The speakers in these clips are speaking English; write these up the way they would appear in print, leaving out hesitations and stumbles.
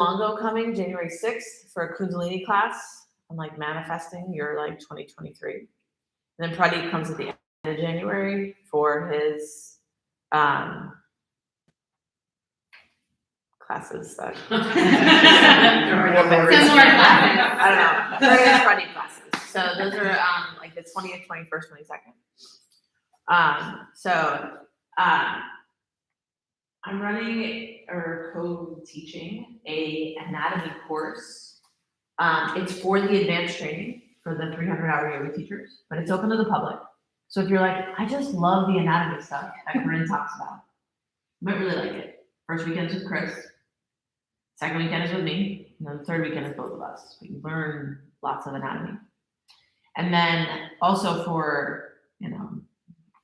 Longo coming January 6th for a Kundalini class. I'm like manifesting your like 2023. And then Pradeep comes at the end of January for his classes that Some more classes. I don't know. Various Pradeep classes. So those are like the 20th, 21st, 22nd. I'm running or co-teaching a anatomy course. It's for the advanced training for the 300-hour yoga teachers, but it's open to the public. So if you're like, I just love the anatomy stuff that Corinne talks about, you might really like it. First weekend is with Chris. Second weekend is with me. And then the third weekend is both of us. We can learn lots of anatomy. And then also for,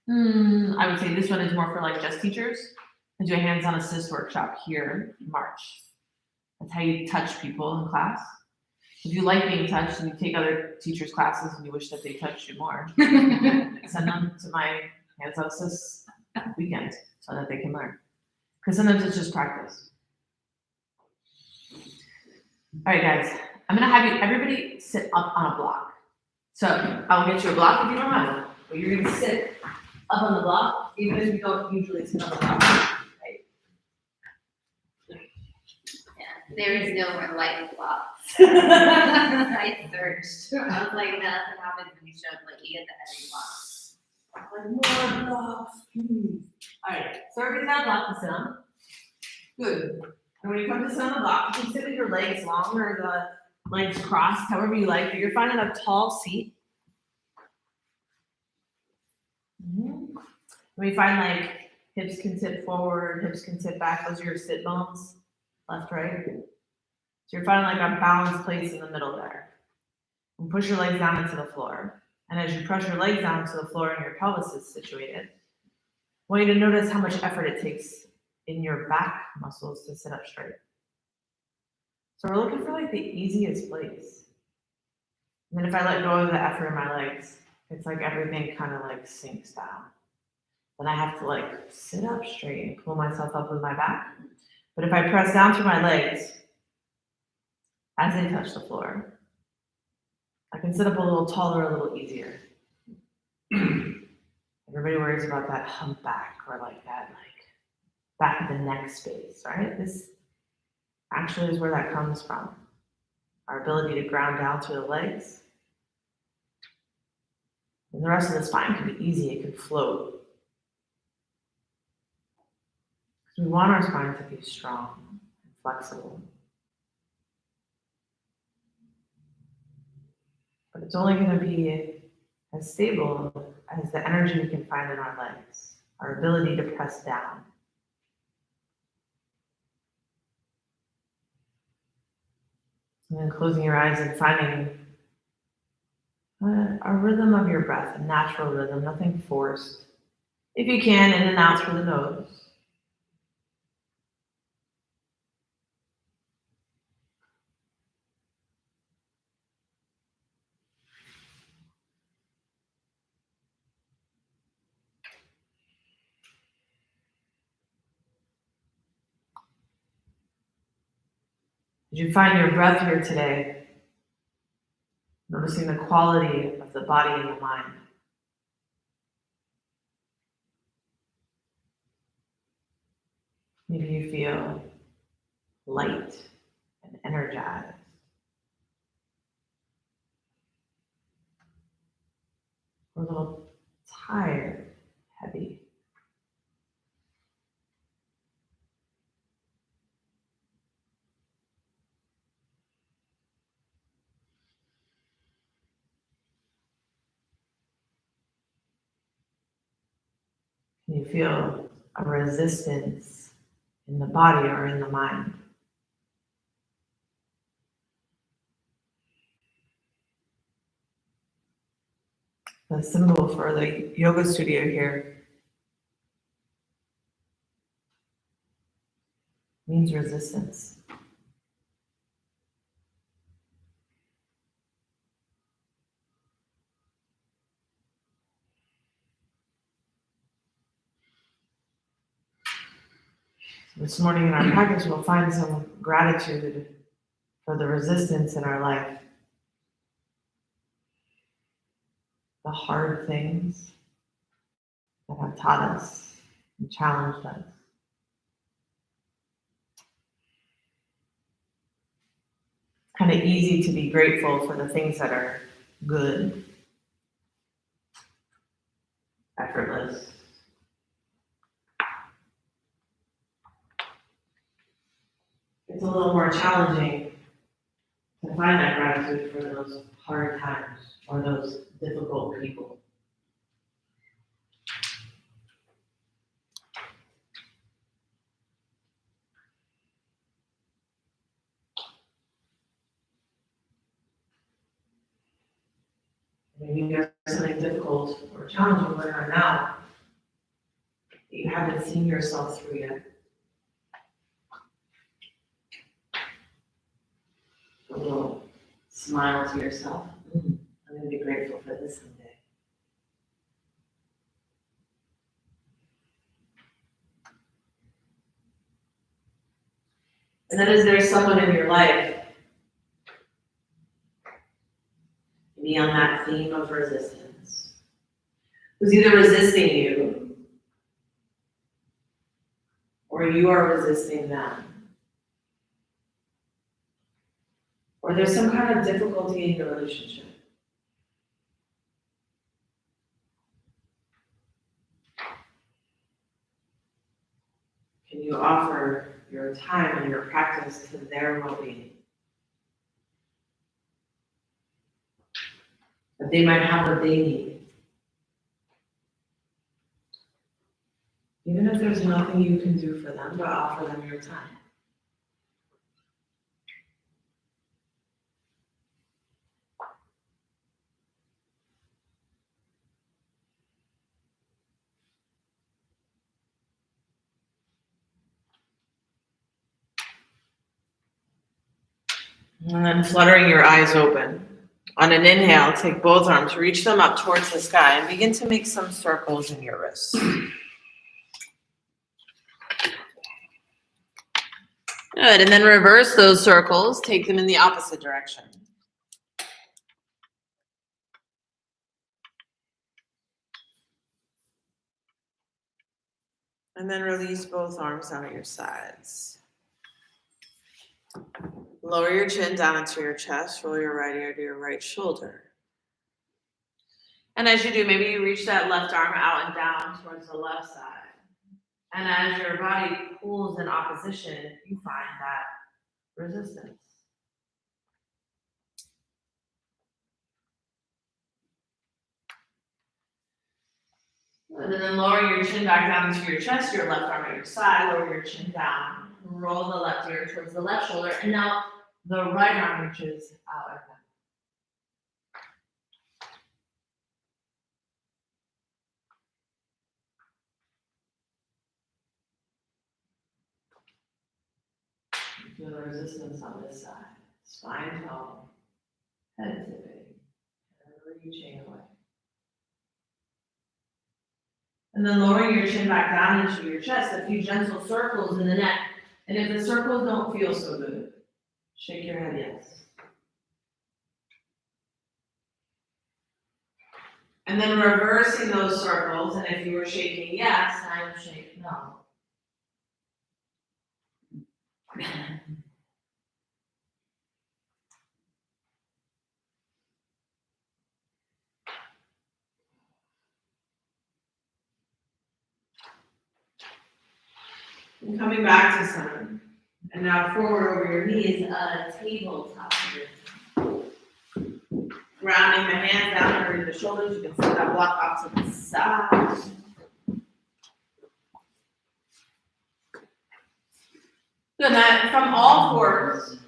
I would say this one is more for like just teachers. I do a hands-on assist workshop here in March. That's how you touch people in class. If you like being touched and you take other teachers' classes and you wish that they touched you more, send them to my hands-on assist weekend so that they can learn. Because sometimes it's just practice. All right, guys. I'm gonna have everybody sit up on a block. So I'll get you a block if you don't have one, but you're gonna sit up on the block, even if you don't usually sit on the block. There is no more light blocks. I searched. I was like, that's what happens when you showed like you get the heavy blocks. Like more blocks, please. All right, so everybody's got a block to sit on. Good. And when you come to sit on the block, you can sit with your legs long or the legs crossed, however you like, but you're finding a tall seat. We find like hips can sit forward, hips can sit back. Those are your sit bones, left, right. So you're finding like a balanced place in the middle there. And push your legs down into the floor. And as you press your legs down to the floor and your pelvis is situated, I want you to notice how much effort it takes in your back muscles to sit up straight. So we're looking for like the easiest place. And then if I let go of the effort in my legs, it's like everything kind of like sinks down. Then I have to like sit up straight and pull myself up with my back. But if I press down through my legs as they touch the floor, I can sit up a little taller, a little easier. Everybody worries about that humpback or like that like back of the neck space, right? This actually is where that comes from. Our ability to ground down through the legs. And the rest of the spine can be easy, it can float. We want our spine to be strong and flexible. But it's only going to be as stable as the energy we can find in our legs, our ability to press down. And then closing your eyes and finding a rhythm of your breath, a natural rhythm, nothing forced. If you can, in and out through the nose. Did you find your breath here today? Noticing the quality of the body and the mind. Maybe you feel light and energized. Or a little tired, heavy. Can you feel a resistance in the body or in the mind? The symbol for the yoga studio here means resistance. This morning in our practice, we'll find some gratitude for the resistance in our life, the hard things that have taught us and challenged us. It's kind of easy to be grateful for the things that are good, effortless. It's a little more challenging to find that gratitude for those hard times or those difficult people. Maybe you have something difficult or challenging going on now that you haven't seen yourself through yet. A little smile to yourself. I'm going to be grateful for this someday. And then is there someone in your life, maybe on that theme of resistance, who's either resisting you or you are resisting them? Or there's some kind of difficulty in your relationship. Can you offer your time and your practice to their well-being? That they might have what they need. Even if there's nothing you can do for them, but offer them your time. And then fluttering your eyes open. On an inhale, take both arms, reach them up towards the sky, and begin to make some circles in your wrists. Good, and then reverse those circles, take them in the opposite direction. And then release both arms down at your sides. Lower your chin down into your chest, roll your right ear to your right shoulder. And as you do, maybe you reach that left arm out and down towards the left side. And as your body pulls in opposition, you find that resistance. And then lower your chin back down into your chest, your left arm at your side, lower your chin down, roll the left ear towards the left shoulder, and now the right arm reaches out and down. Feel the resistance on this side. Spine tall, head tipping, and reaching away. And then lowering your chin back down into your chest, a few gentle circles in the neck. And if the circles don't feel so good, shake your head yes. And then reversing those circles, and if you were shaking yes, now you shake no. And coming back to center. And now forward over your knees, tabletop. Grounding the hands down under the shoulders. You can set that block off to the side. Good. Now, from all fours,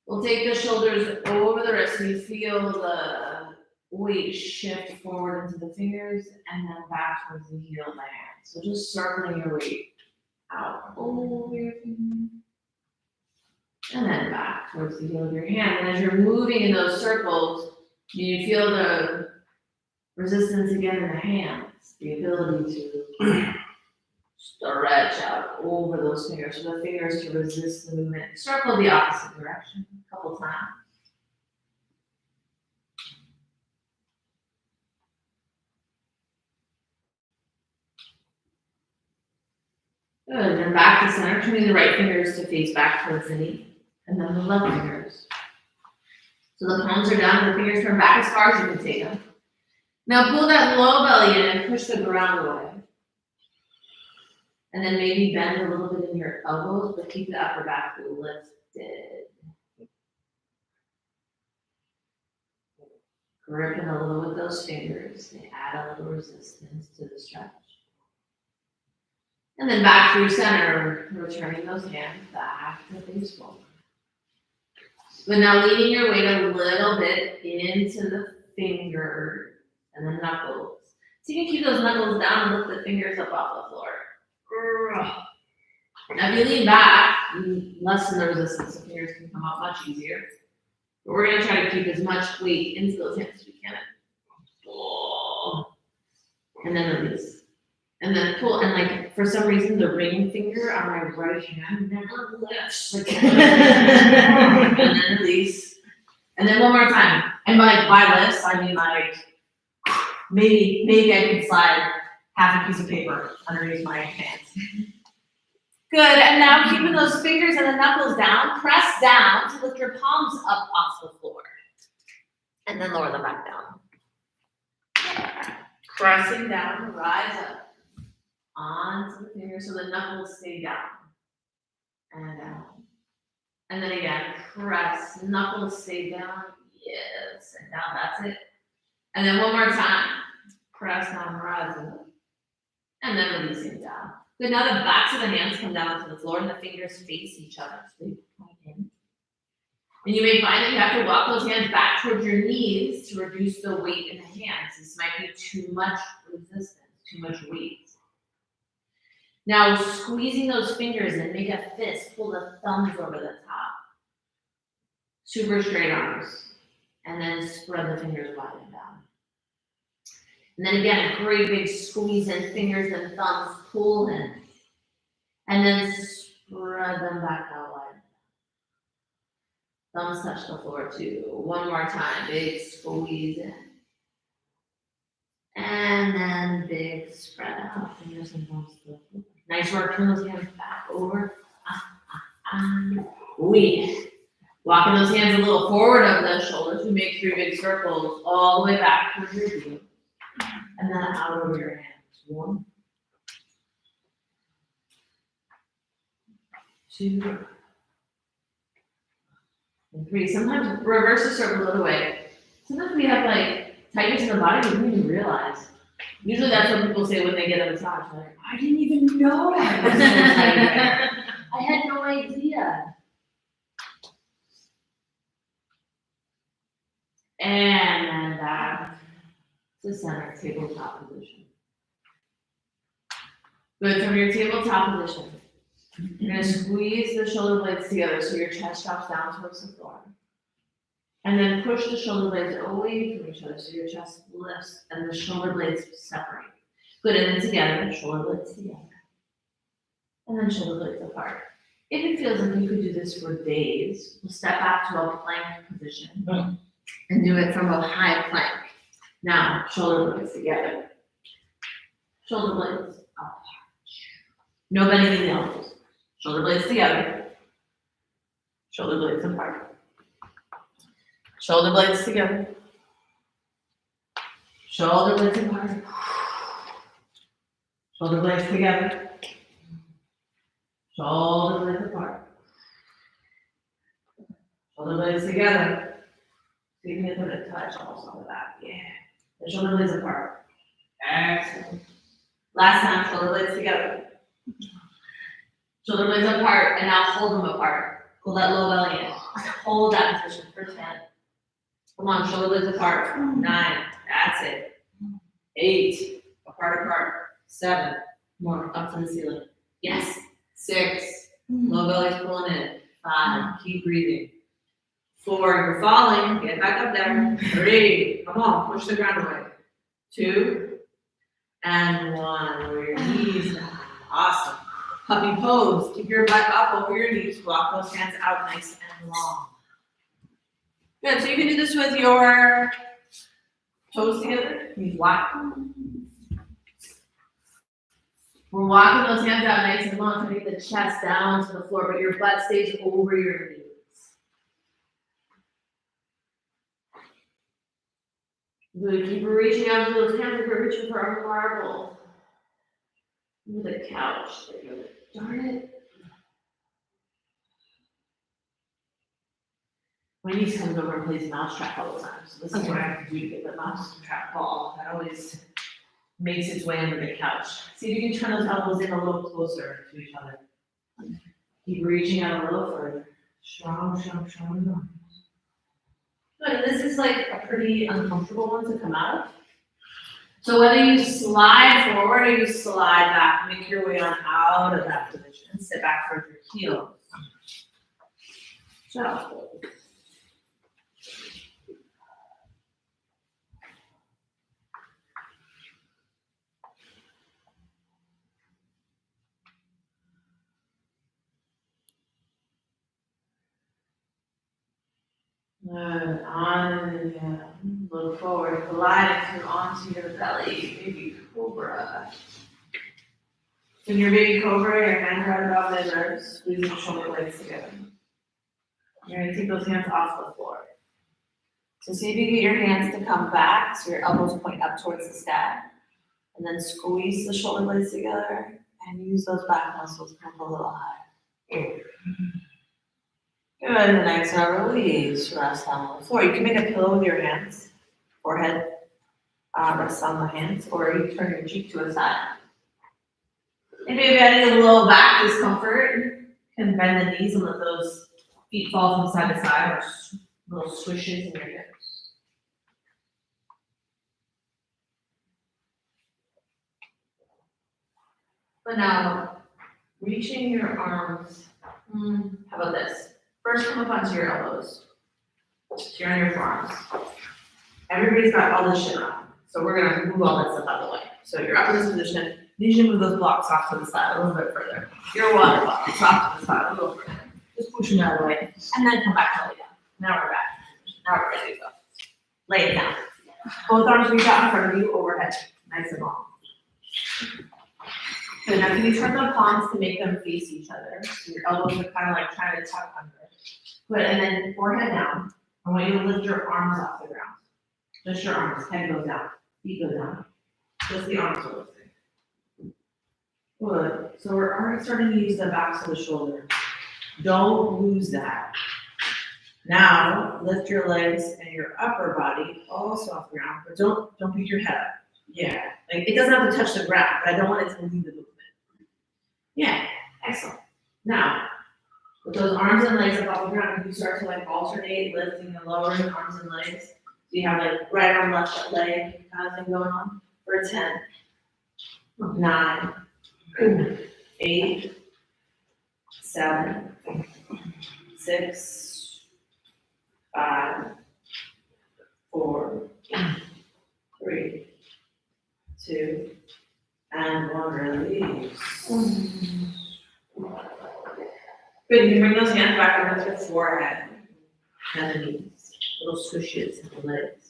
we'll take the shoulders over the wrists. You feel the weight shift forward into the fingers and then back towards the heel of the hand. So just circling your weight out over your fingers. And then back towards the heel of your hand. And as you're moving in those circles, you feel the resistance again in the hands, the ability to Stretch out over those fingers, so the fingers to resist the movement. Circle the opposite direction a couple times. Good, and back to center, turning the right fingers to face back towards the knee, and then the left fingers. So the palms are down, and the fingers turn back as far as you can take them. Now pull that low belly in and push the ground away. And then maybe bend a little bit in your elbows, but keep the upper back lifted. Gripping a little with those fingers. They add a little resistance to the stretch. And then back through center, returning those hands back to face forward. But now leaning your weight a little bit into the fingers and the knuckles. So you can keep those knuckles down and lift the fingers up off the floor. Now if you lean back, you lessen the resistance, the fingers can come up much easier. But we're gonna try to keep as much weight into those hands as we can. And then release. And then pull, and like, for some reason, the ring finger on my right hand never lifts. Like, and then release. And then one more time. And by lifts, I mean like, maybe I can slide half a piece of paper underneath my hands. Good, and now keeping those fingers and the knuckles down, press down to lift your palms up off the floor. And then lower them back down. Pressing down, rise up. Onto the fingers so the knuckles stay down. And down. And then again, press, knuckles stay down. Yes, and down, that's it. And then one more time. Press down, rise up. And then releasing down. Good, now the backs of the hands come down to the floor and the fingers face each other. So they point in. And you may find that you have to walk those hands back towards your knees to reduce the weight in the hands. This might be too much resistance, too much weight. Now squeezing those fingers in, make a fist, pull the thumbs over the top. Super straight arms. And then spread the fingers wide and down. And then again, a great big squeeze in, fingers and thumbs, pull in. And then spread them back out wide. Thumbs touch the floor too. One more time, big squeeze in. And then big spread out, fingers and thumbs to the floor. Nice work, turn those hands back over. Walking those hands a little forward of the shoulders. We make 3 big circles all the way back towards your heel. And then out over your hands. 1, 2, and 3. Sometimes reverse the circle the other way. Sometimes we have like tightness in the body we don't even realize. Usually that's what people say when they get a massage. They're like, I didn't even know I was so tight. I had no idea. And then back to center, tabletop position. Good, from your tabletop position, you're gonna squeeze the shoulder blades together so your chest drops down towards the floor. And then push the shoulder blades away from each other so your chest lifts and the shoulder blades separate. Good, and then together, shoulder blades together. And then shoulder blades apart. If it feels like you could do this for days, we'll step back to a plank position and do it from a high plank. Now, shoulder blades together. Shoulder blades apart. No bending in the elbows. Shoulder blades together. Shoulder blades apart. Shoulder blades together. Shoulder blades apart. Shoulder blades together. Shoulder blades apart. Shoulder blades together. So you can get them to touch also with that. Yeah. The shoulder blades apart. Excellent. Last time, shoulder blades together. Shoulder blades apart, and now hold them apart. Pull that low belly in. Hold that position for 10. Come on, shoulder blades apart. 9. That's it. 8. Apart. 7. More. Up to the ceiling. Yes. 6. Low belly's pulling in. 5. Keep breathing. 4. You're falling. Get back up there. 3. Come on. Push the ground away. 2. And 1. Where your knees down. Awesome. Puppy pose. Keep your butt up over your knees. Walk those hands out nice and long. Good. So you can do this with your toes together. Knees wide. We're walking those hands out nice and long to make the chest down to the floor, but your butt stays over your knees. Good. Keep reaching out to those hands like we're reaching for our marble. The couch. Darn it. My niece comes over and plays mousetrap all the time, so this is what I have to do to get the mousetrap ball. That always makes its way under the couch. See if you can turn those elbows in a little closer to each other. Keep reaching out a little further. Strong, strong, strong. Good, and this is like a pretty uncomfortable one to come out of. So whether you slide forward or you slide back, make your way on out of that position. Sit back towards your heels. Just on, look forward, glide through onto your belly, baby cobra. In your baby cobra, your hands right above the ribs, squeeze your shoulder blades together. You're gonna take those hands off the floor. So see if you get your hands to come back, so your elbows point up towards the sky. And then squeeze the shoulder blades together and use those back muscles come a little higher. Good, and then exhale, release, rest on the floor. You can make a pillow with your hands, forehead, rest on the hands, or you turn your cheek to a side. And maybe adding a little back discomfort, you can bend the knees and let those feet fall from side to side, or little swishes in your hips. But now, reaching your arms, how about this? First, come up onto your elbows. So you're on your forearms. Everybody's got all this shit on. So we're gonna move all that stuff out of the way. So you're up in this position. You should move those blocks off to the side a little bit further. Your water bottles off to the side a little further. Just push them out of the way. And then come back to lay down. Now we're back. Now we're ready to go. Lay it down. Both arms reach out in front of you overhead. Nice and long. Good. Now can you turn the palms to make them face each other? So your elbows are kind of like trying to tuck under. Good. And then forehead down. I want you to lift your arms off the ground. Just your arms. Head goes down. Feet go down. Just the arms are lifting. Good. So we're already starting to use the backs of the shoulders. Don't lose that. Now lift your legs and your upper body also off the ground, but don't pick your head up. Yeah. Like it doesn't have to touch the ground, but I don't want it to leave the movement. Yeah. Excellent. Now, with those arms and legs up off the ground, you start to like alternate lifting and lowering arms and legs. So you have like right arm, left leg kind of thing going on for 10, 9, 8, 7, 6, 5, 4, 3, 2, and 1. Release. Good, you can bring those hands back over to your forehead and the knees, little swishes in the legs.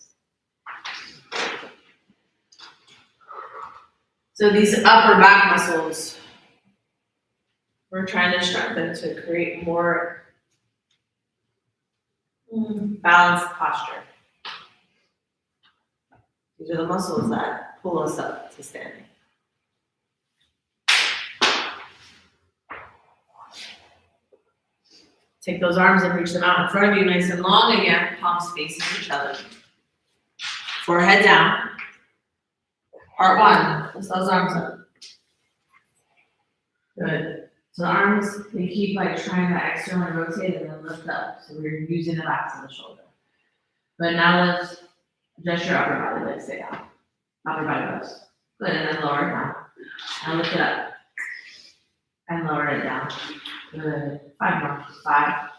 So these upper back muscles, we're trying to strengthen to create more balanced posture. These are the muscles that pull us up to standing. Take those arms and reach them out in front of you nice and long again, palms facing each other. Forehead down. Part 1, lift those arms up. Good. So the arms, they keep like trying to externally rotate and then lift up. So we're using the backs of the shoulder. But now let's adjust your upper body, legs stay down. Upper body goes. Good, and then lower it down. And lift it up. And lower it down. Good. 5 more. 5,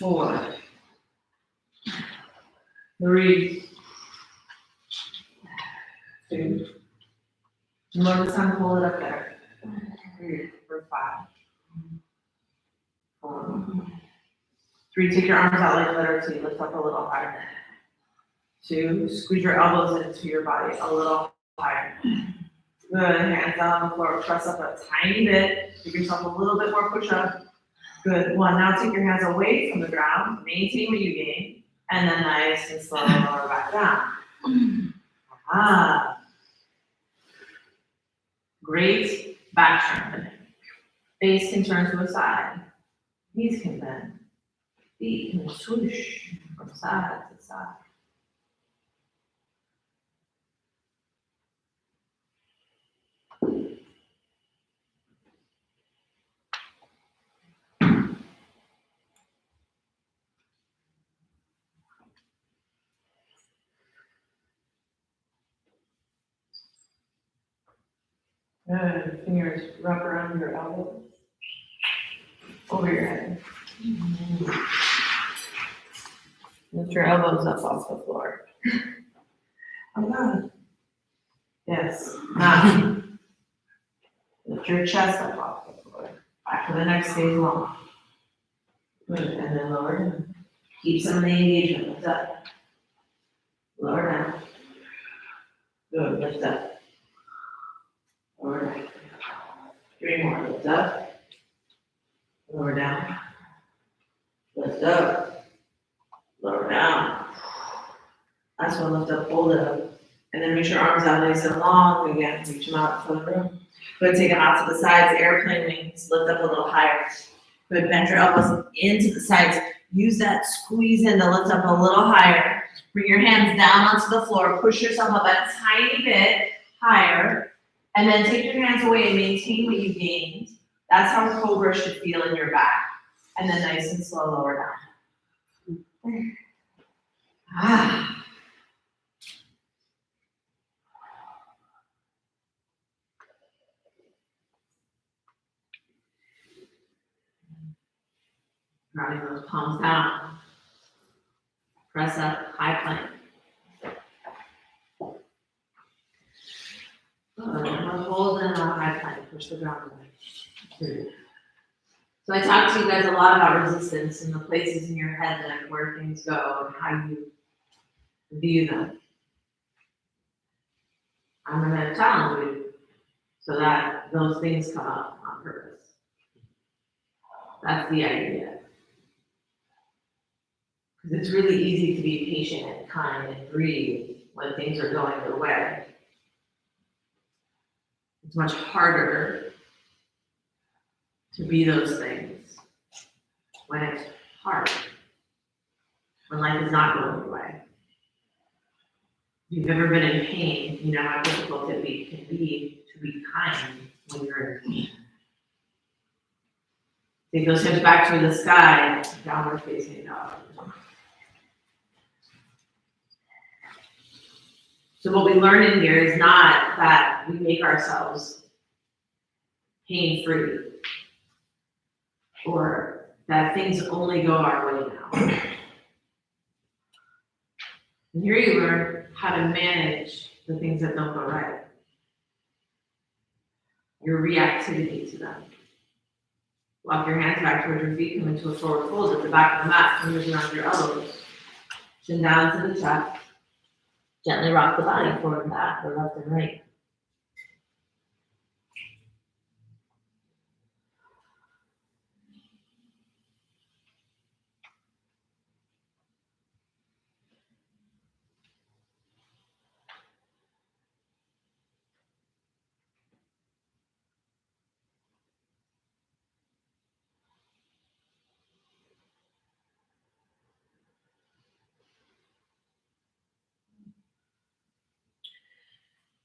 4, 3, 2, One more time, pull it up there. For 5. 4. 3, take your arms out like letter T, lift up a little higher. 2, squeeze your elbows into your body a little higher. Good, hands down on the floor, press up a tiny bit, give yourself a little bit more push up. Good, 1, now take your hands away from the ground, maintain what you gain, and then nice and slow lower back down. Great back strengthening. Face can turn to a side, knees can bend, feet can swoosh from side to side. Good. Fingers wrap around your elbows, over your head. Lift your elbows up off the floor. Oh God. Yes. Now, lift your chest up off the floor. Back to the next stage long. Good. And then lower down. Keep some of the engagement. Lift up. Lower down. Good. Lift up. Lower down. 3 more. Lift up. Lower down. Lift up. Lower down. Last one, lift up, hold it up. And then reach your arms out nice and long again. Reach them out for the room. Good, take them out to the sides, airplane wings. Lift up a little higher. Good, bend your elbows into the sides. Use that squeeze in to lift up a little higher. Bring your hands down onto the floor. Push yourself up a tiny bit higher. And then take your hands away and maintain what you gained. That's how a cobra should feel in your back. And then nice and slow, lower down. Grounding those palms down. Press up, high plank. Hold in a high plank, push the ground away. So I talked to you guys a lot about resistance and the places in your head that where things go and how you view them. I'm gonna challenge you so that those things come up on purpose. That's the idea. Because it's really easy to be patient and kind and breathe when things are going your way. It's much harder to be those things when it's hard, when life is not going your way. If you've ever been in pain, you know how difficult it can be to be kind when you're in pain. Take those hips back to the sky, downward facing dog. So what we learn in here is not that we make ourselves pain-free or that things only go our way now. And here you learn how to manage the things that don't go right. Your reactivity to them. Walk your hands back towards your feet, come into a forward fold at the back of the mat, fingers around your elbows. Chin down to the chest. Gently rock the body forward and back, or left and right.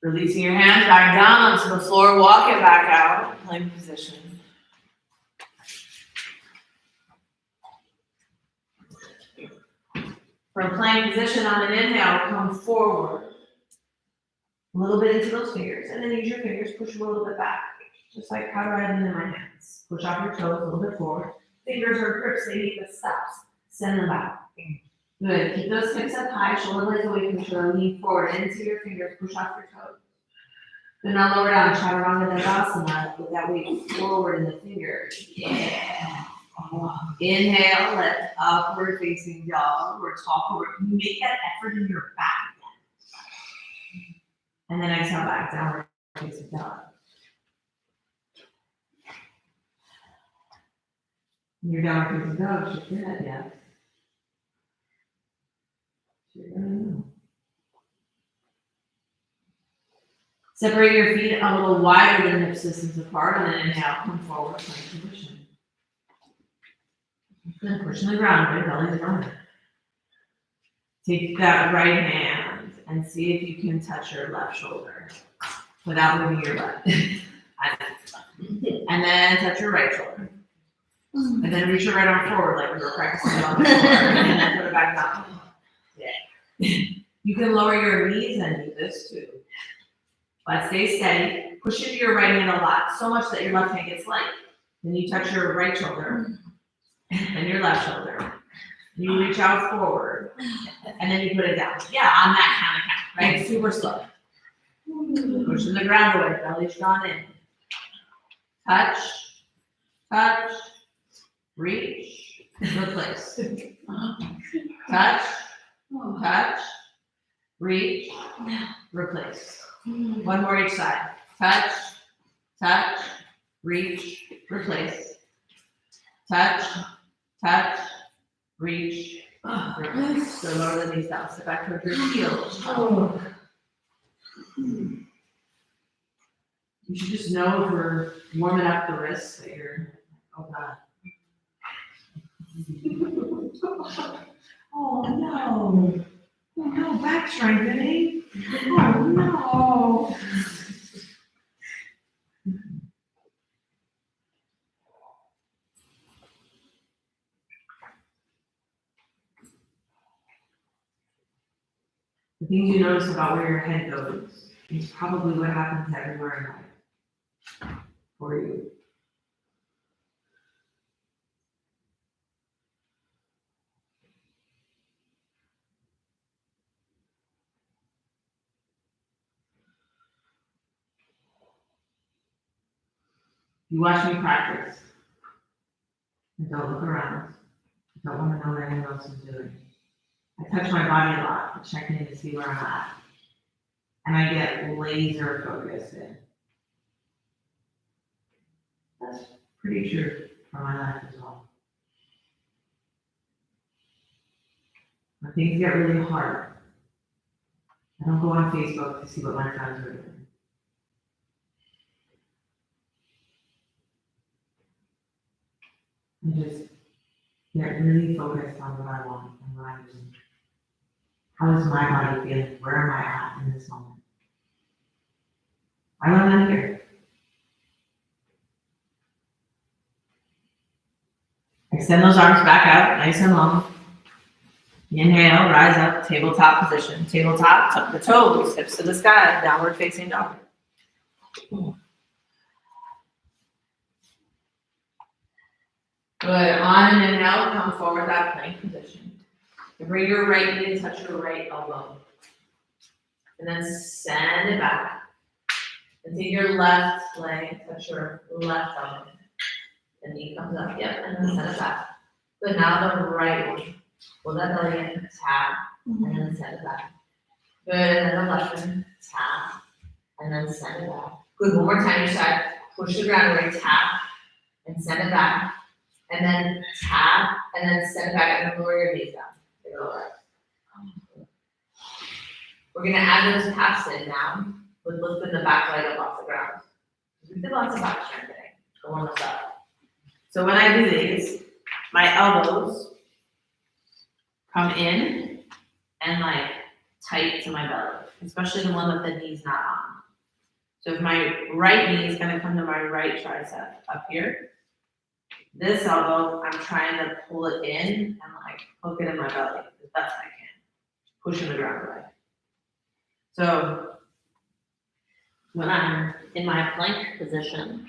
Releasing your hands back down onto the floor, walk it back out, plank position. From plank position on an inhale, come forward. A little bit into those fingers, and then use your fingers, push a little bit back. Just like how I have them in my hands. Push off your toes a little bit forward. Fingers are grips, they need the steps. Send them back. Good, keep those hips up high, shoulder blades away from each other, lean forward into your fingers, push off your toes. Then now lower down, chaturanga dandasana, with that weight forward in the fingers. Yeah. Oh. Inhale, lift, upward facing dog, or top forward. Can you make that effort in your back again? And then exhale back, downward facing dog. When you're downward facing dog, shake your head, yeah. Separate your feet a little wider than hip distance apart, and then inhale, come forward, plank position. Then push on the ground, right belly down. Take that right hand and see if you can touch your left shoulder without moving your left. And then touch your right shoulder. And then reach your right arm forward like we were practicing on the floor, and then put it back down. Yeah. You can lower your knees and do this too. But stay steady. Push into your right hand a lot, so much that your left hand gets light. Then you touch your right shoulder and your left shoulder. You reach out forward, and then you put it down. Yeah, on that count, right? Super slow. Pushing the ground away, belly's drawn in. Touch, touch, reach, replace. Touch, touch, reach, replace. One more each side. Touch, touch, reach, replace. Touch, touch, reach, replace. So lower the knees down. Step back towards your heels. You should just know if we're warming up the wrists that you're, oh God. Oh no. Oh no, back strengthening. Oh no. The things you notice about where your head goes is probably what happens everywhere in life for you. You watch me practice. And don't look around. I don't want to know what anyone else is doing. I touch my body a lot to check in to see where I'm at. And I get laser focused in. That's pretty true for my life as well. When things get really hard, I don't go on Facebook to see what my friends are doing. And just get really focused on what I want and what I'm doing. How is my body feeling? Where am I at in this moment? I learned that here. Extend those arms back out, nice and long. Inhale, rise up, tabletop position. Tabletop, tuck the toes, hips to the sky, downward facing dog. Good, on an inhale, come forward, that plank position. And bring your right knee to touch your right elbow. And then send it back. And take your left leg, touch your left elbow. The knee comes up, yep, and then send it back. Good, now the right one. Pull that belly in, tap, and then send it back. Good, and then the left one, tap, and then send it back. Good, one more time, each side. Push the ground away, tap, and send it back. And then tap, and then send it back, and then lower your knees down. We're gonna add those taps in now, with lifting the back leg up off the ground. We did lots of back strengthening to warm us up. So when I do these, my elbows come in and like tight to my belly, especially the one that the knee's not on. So if my right knee is gonna come to my right tricep up here, this elbow, I'm trying to pull it in and like hook it in my belly as best I can, pushing the ground away. So when I'm in my plank position,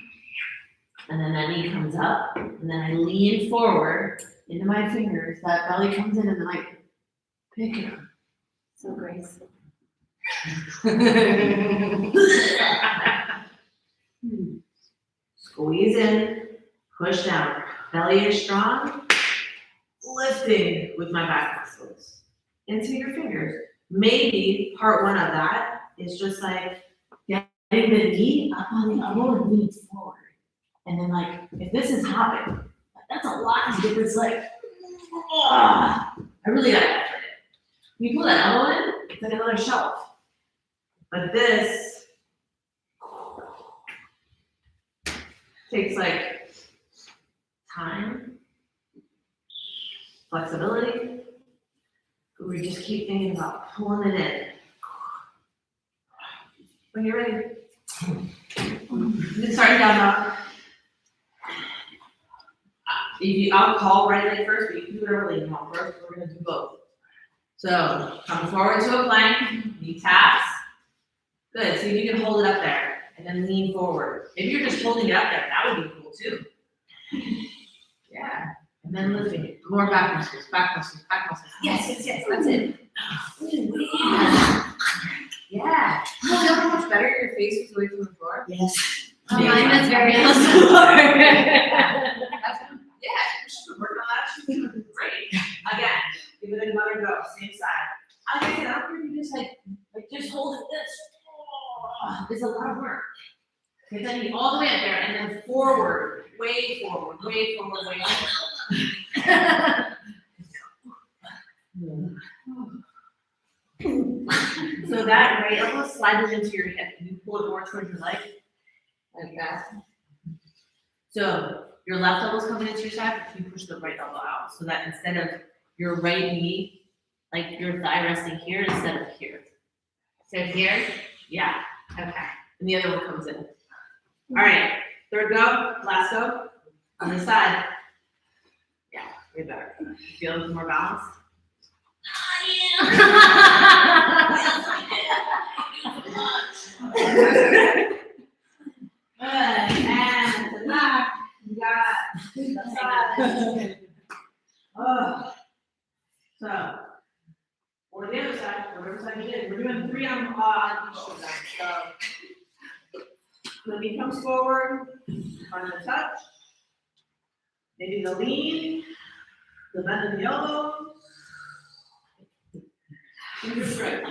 and then that knee comes up, and then I lean forward into my fingers, that belly comes in, and then I pick it up. So graceful. Squeeze in, push down. Belly is strong. Lifting with my back muscles into your fingers. Maybe part one of that is just like getting the knee up on the elbow and leaning forward. And then like, if this is hopping, that's a lot to get this like, I really got effort in. You pull that elbow in, it's like another shelf. But this takes like time, flexibility. We just keep thinking about pulling it in. When you're ready, starting down dog. I'll call right leg first, but you can do whatever leg you want first. We're gonna do both. So come forward to a plank, knee taps. Good. See if you can hold it up there, and then lean forward. Maybe you're just holding it up there. That would be cool too. Yeah. And then lifting it. More back muscles, back muscles, back muscles. Yes. That's it. Yeah. You feel how much better your face was away from the floor? Yes. Mine was very close to the floor. Yeah, you should work on that. She's doing great. Again, give it another go. Same side. Like I said, I don't care if you just like just hold it this. Oh, it's a lot of work. Get that knee all the way up there and then forward, way forward, way forward, way forward. So that right elbow slides into your hip. You pull it more towards your leg, like that. So your left elbow's coming into your side, but you push the right elbow out. So that instead of your right knee, like your thigh resting here instead of here. So here? Yeah. Okay. And the other one comes in. All right. Third go. Last go. On this side. Yeah. Way better. Feel more balanced. Good. And to the back. You got the side. Oh. So, or the other side, whatever side you did. We're doing 3 on each side. So, the knee comes forward, on the touch. Maybe the lean, the bend of the elbow. Finger straight.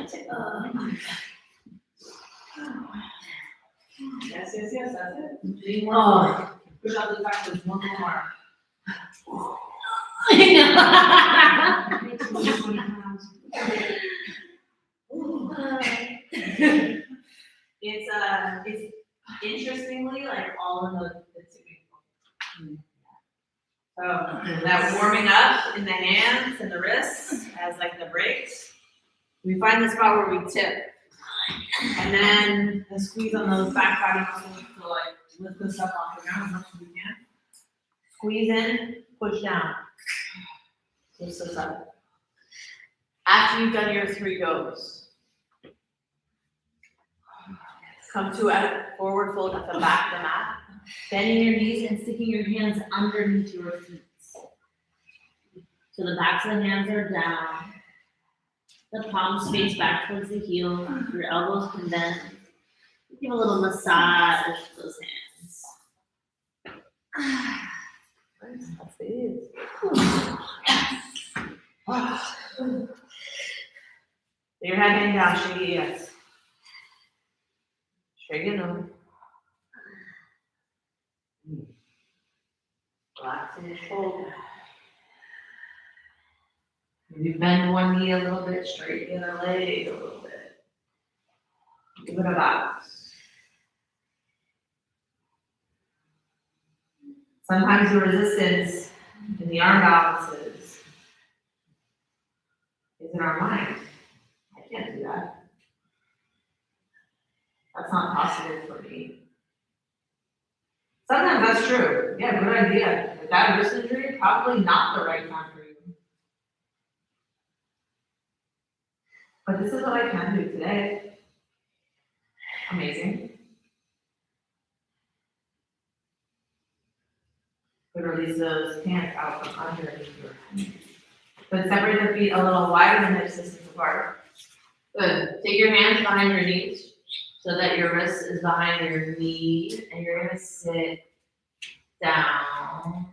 Yes, that's it. Lean more. Push out the backwards, one more. It's interestingly like all in the tipping point. So that warming up in the hands and the wrists as like the brakes. We find the spot where we tip. And then the squeeze on those back body muscles to like lift this up off the ground as much as we can. Squeeze in, push down. Lift this up. After you've done your 3 goes, come to a forward fold at the back of the mat, bending your knees and sticking your hands underneath your feet. So the backs of the hands are down. The palms face back towards the heel. Your elbows can bend. Give a little massage to those hands. That's it. Your head hang down, shake it, yes. Shake it, no. Relax in your shoulder. Maybe bend one knee a little bit, straighten the other leg a little bit. Give it a bounce. Sometimes the resistance in the arm balances is in our mind. I can't do that. That's not possible for me. Sometimes that's true. Yeah, good idea. With that wrist injury, probably not the right time for you. But this is what I can do today. Amazing. But release those hands out from underneath your hands. But separate the feet a little wider than hips distance apart. Good. Take your hands behind your knees so that your wrist is behind your knee, and you're gonna sit down.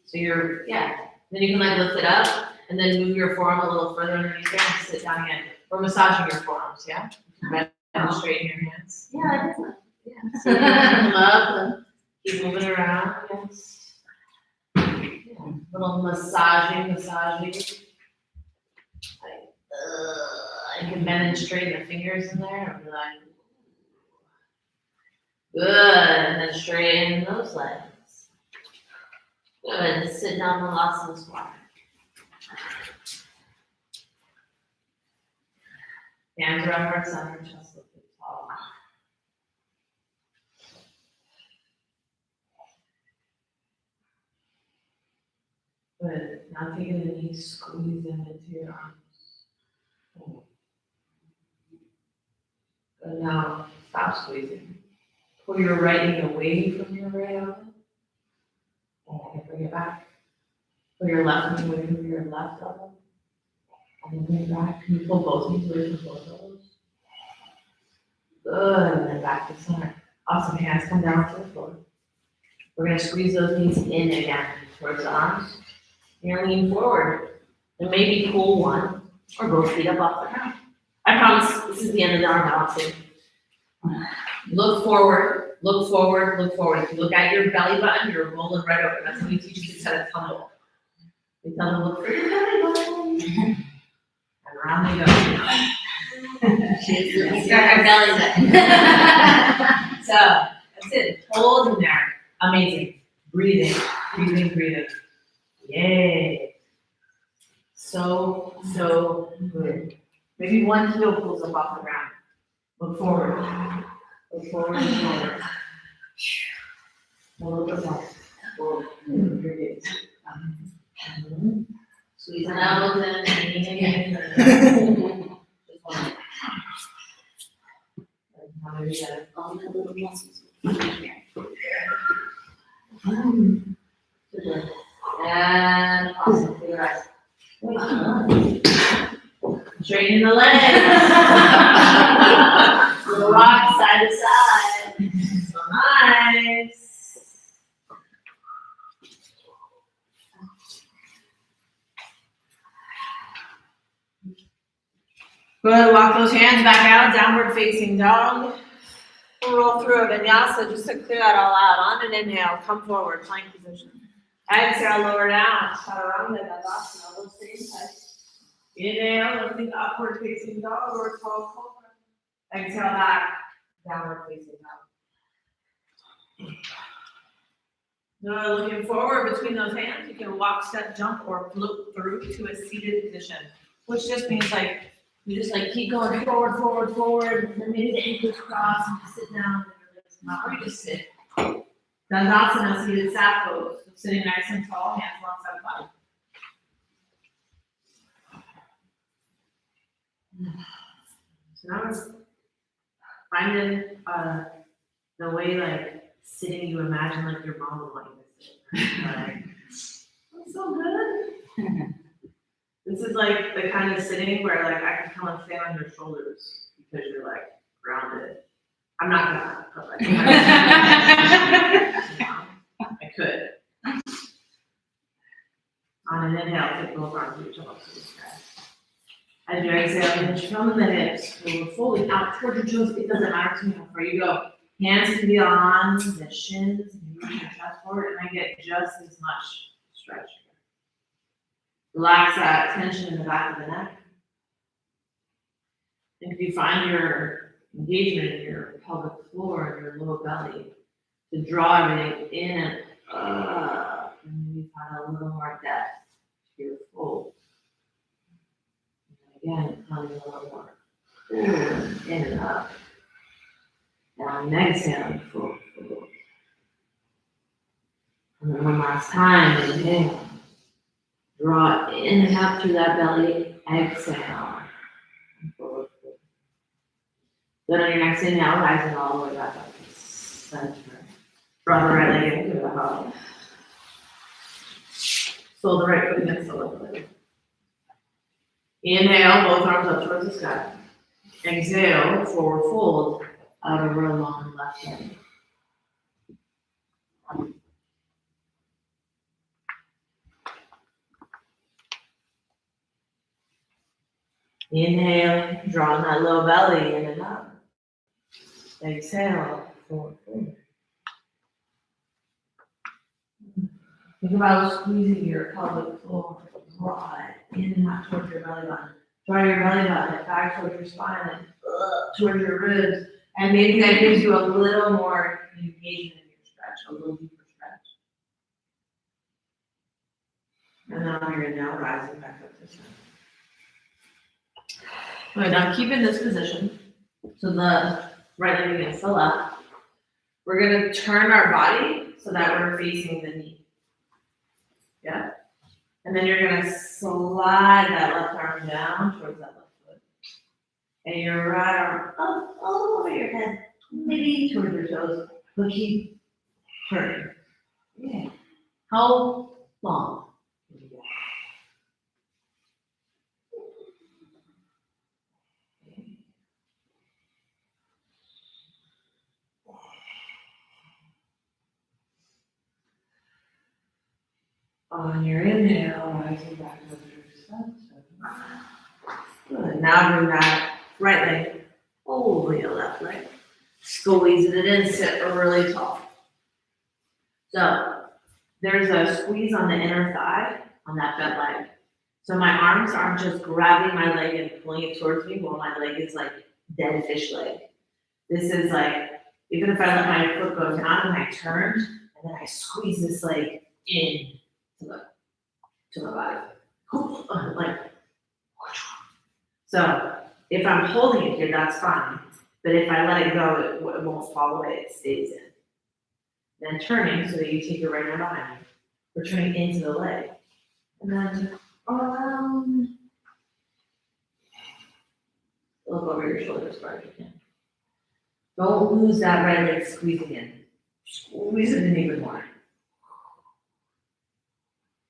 So you're, then you can like lift it up and then move your forearm a little further underneath there and sit down again. We're massaging your forearms, yeah? Bend and straighten your hands. Yeah, I guess not. Yeah. So you can come up and keep moving around, yes. Yeah. Little massaging. Like, you can bend and straighten the fingers in there and be like, good, and then straighten those legs. Good, sit down, Vinyasa squat. Hands around our center, chest lifted tall. Good, now take the knees, squeeze them into your arms. Good, now stop squeezing. Pull your right knee away from your right elbow. And bring it back. Pull your left knee away from your left elbow. And then bring it back. Can you pull both knees away from both elbows? Good, and then back to center. Awesome, hands come down to the floor. We're gonna squeeze those knees in again towards the arms. You're gonna lean forward. And maybe pull one or both feet up off the ground. I promise this is the end of the arm balancing. Look forward, look forward, look forward. If you look at your belly button, you're rolling right over. That's how we teach kids how to tumble. We tell them look for your belly button. And around they go. She's got her belly button. So that's it. Hold in there. Amazing. Breathing. Yay. So good. Maybe one heel pulls up off the ground. Look forward. Look forward and forward. A little bit more. Forward. Very good. Squeeze the elbows in. Just one. All the little muscles. And awesome. Take your eyes. Straighten the legs. Little rock side to side. So nice. Good. Walk those hands back out. Downward facing dog. We'll roll through a vinyasa just to clear that all out. On an inhale, come forward, plank position. Exhale, lower down. Chaturanga, Dandasana, we'll stay tight. Inhale, lifting upward facing dog or tall cobra. Exhale back, downward facing dog. Now looking forward between those hands, you can walk, step, jump, or float through to a seated position, which just means like you just like keep going forward, and then maybe the ankles cross and just sit down and release them out, or you just sit. Dandasana, seated sat pose. Sitting nice and tall, hands alongside the body. So now we're finding the way like sitting you imagine like your mom would like to sit. Like, that's so good. This is like the kind of sitting where like I can come and stand on your shoulders because you're like grounded. I'm not gonna, but like I could. On an inhale, take both arms reach up to the sky. As you exhale, hinge from the hips, we're folding out towards your toes. It doesn't matter to me how far you go. Hands can be on the shins, and you reach your chest forward, and I get just as much stretch here. Relax that tension in the back of the neck. And if you find your engagement in your pelvic floor and your low belly, to draw everything in and up, and maybe find a little more depth to your fold. And again, coming a little more forward, in and up. Down, exhale, forward. And then one last time, inhale. Draw in and out through that belly, exhale. Forward. Then on your next inhale, rising all the way back up to center. Draw the right leg into the hug. Pull the right foot against the left leg. Inhale, both arms up towards the sky. Exhale, forward fold out over a long left leg. Inhale, drawing that low belly in and up. Exhale, forward fold. Think about squeezing your pelvic floor, draw it in and out towards your belly button. Draw your belly button back towards your spine and towards your ribs. And maybe that gives you a little more engagement in your stretch, a little deeper stretch. And then on your now rising back up to center. All right, now keep in this position. So the right leg against the left. We're gonna turn our body so that we're facing the knee. Yeah. And then you're gonna slide that left arm down towards that left foot. And your right arm up over your head, maybe towards your toes, but keep turning. Yeah. How long? On your inhale, rising back over your spine. Good. Now bring that right leg over your left leg. Squeezing it in, sit really tall. So there's a squeeze on the inner thigh on that bent leg. So my arms aren't just grabbing my leg and pulling it towards me while my leg is like dead fish leg. This is like, even if I let my foot go down and I turned, and then I squeeze this leg in to my body. Like, so if I'm holding it here, that's fine. But if I let it go, it won't fall away, it stays in. Then turning so that you take your right hand behind you. We're turning into the leg. And then around. Look over your shoulders as far as you can. Don't lose that right leg squeezing in. Squeeze it in even more.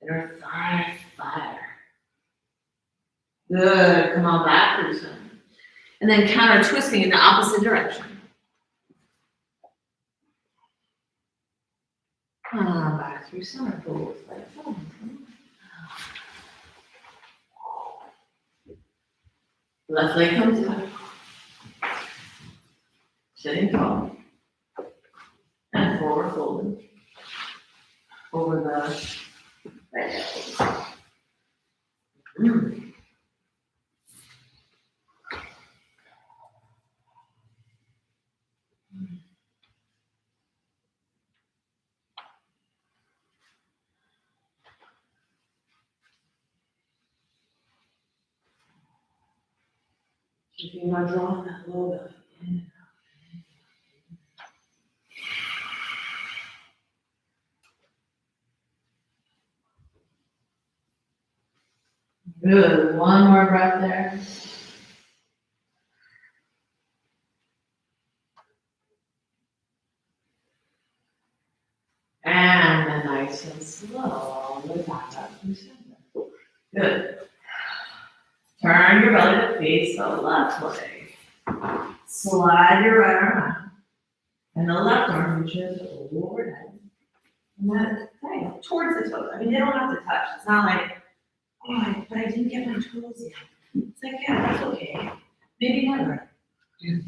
Inner thigh fire. Good. Come on back through center. And then counter twisting in the opposite direction. Come on back through center. Both like that. Left leg comes up. Sitting tall. And forward folding. Over the right leg. If you're not drawing that low belly in. Good. One more breath there. And then nice and slow, back up to center. Good. Turn your belly to face the left leg. Slide your right arm out. And the left arm reaches overhead. And then right, towards the toes. I mean, they don't have to touch. It's not like, oh, but I didn't get my toes in. It's like, yeah, that's okay. Maybe never. You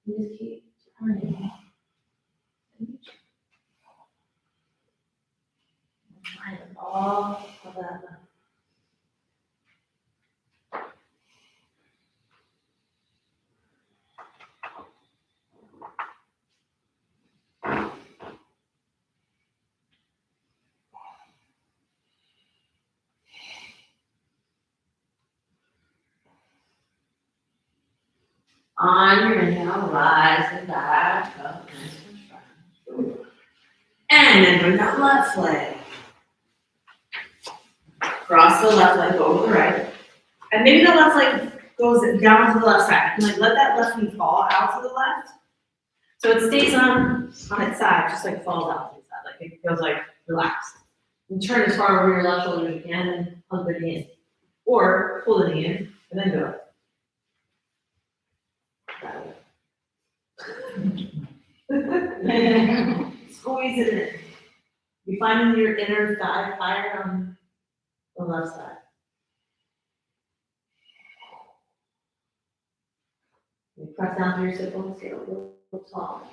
just keep turning. Find all of that. On your inhale, rising back up, nice and strong. And then bring that left leg. Cross the left leg over the right. And maybe the left leg goes down to the left side. You can like let that left knee fall out to the left. So it stays on its side, just like falls out to the side. Like it goes like relaxed. And turn as far over your left shoulder as you can and hug the knee in. Or pull the knee in and then go. Squeeze it in. You find your inner thigh higher on the left side. You press down through your sit bones, get a little tall.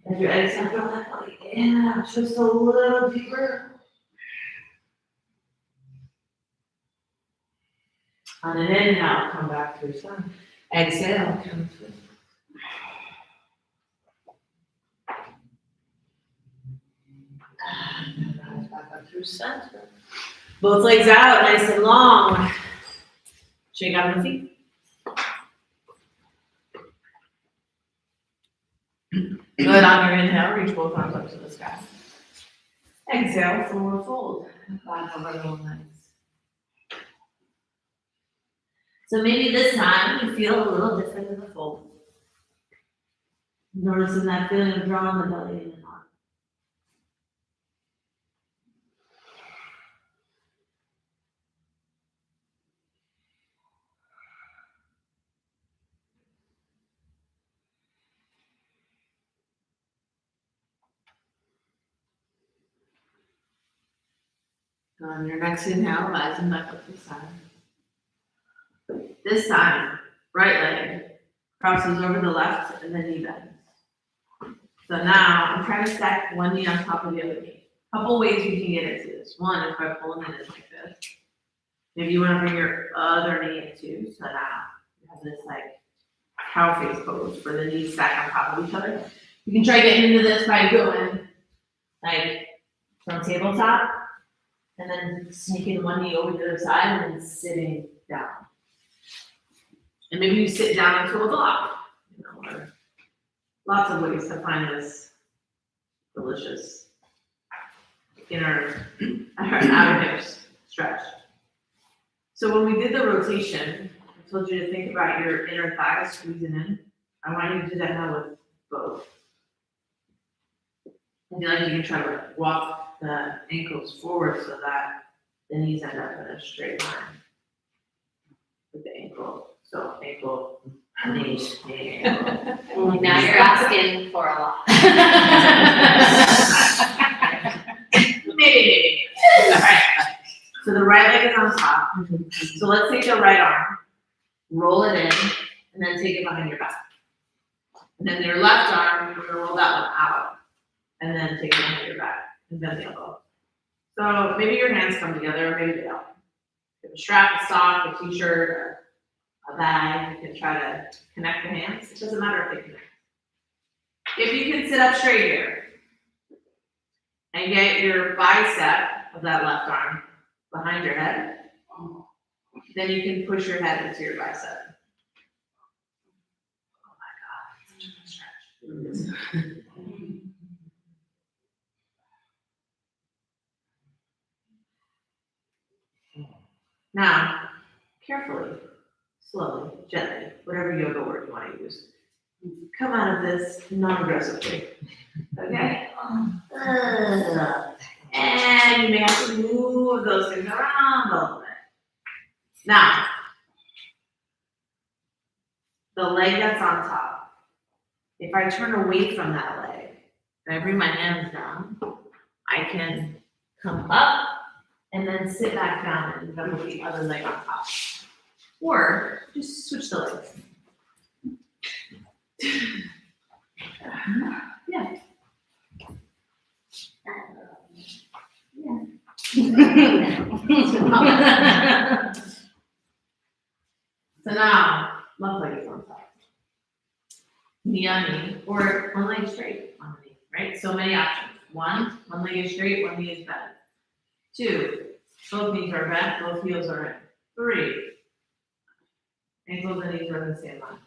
As your exhale, feel that belly. Yeah, just a little deeper. On an inhale, come back to your side. Exhale, come to rise back up through center. Both legs out, nice and long. Shake out the feet. Good, on your inhale, reach both arms up to the sky. Exhale, forward fold. Back over the legs. So maybe this time you feel a little different in the fold. Noticing that feeling of drawing the belly in and out. On your next inhale, rising back up to the side. This time, right leg crosses over the left and then knee bends. So now I'm trying to stack one knee on top of the other knee. Couple ways we can get into this. One is by pulling it in like this. Maybe you want to bring your other knee in too. So now you have this like cow face pose where the knees stack on top of each other. You can try getting into this by going like from tabletop and then sneaking one knee over to the other side and then sitting down. And maybe you sit down into a block, you know, or lots of ways to find this delicious inner outer hips stretch. So when we did the rotation, I told you to think about your inner thighs squeezing in. I want you to do that now with both. I feel like you can try to like walk the ankles forward so that the knees end up in a straight line with the ankle. So ankle, knee, ankle. Well, now you're asking for a lot. Maybe. All right. So the right leg is on top. So let's take the right arm, roll it in, and then take it behind your back. And then your left arm, you're gonna roll that one out, and then take it behind your back, and bend the elbow. So maybe your hands come together, or maybe they don't. You have a strap, a sock, a t-shirt, or a bag. You can try to connect the hands. It doesn't matter if they connect. If you can sit up straight here and get your bicep of that left arm behind your head, then you can push your head into your bicep. Oh my God, such a good stretch. Now, carefully, slowly, gently, whatever yoga word you want to use, come out of this non-aggressively. Okay? And you may have to move those things around a little bit. Now, the leg that's on top, if I turn away from that leg, and I bring my hands down, I can come up and then sit back down and put the other leg on top. Or just switch the legs. Yeah. So now, left leg is on top. Knee on knee, or one leg straight on the knee, right? So many options. One leg is straight, one knee is bent. 2, both knees are bent, both heels are in. 3, ankles and knees are in the same line.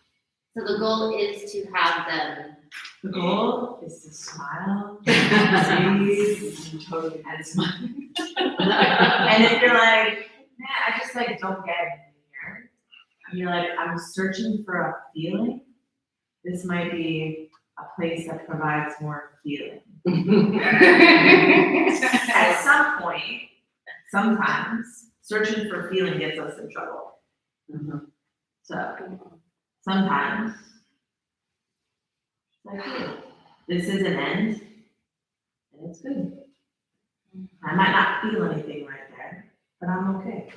So the goal is to have them. The goal is to smile, breathe, totally and smile. And if you're like, man, I just like don't get anything here. And you're like, I'm searching for a feeling. This might be a place that provides more feeling. At some point, sometimes, searching for feeling gets us in trouble. Mhm. So sometimes, like, hey, this is an end, and it's good. I might not feel anything right there, but I'm okay.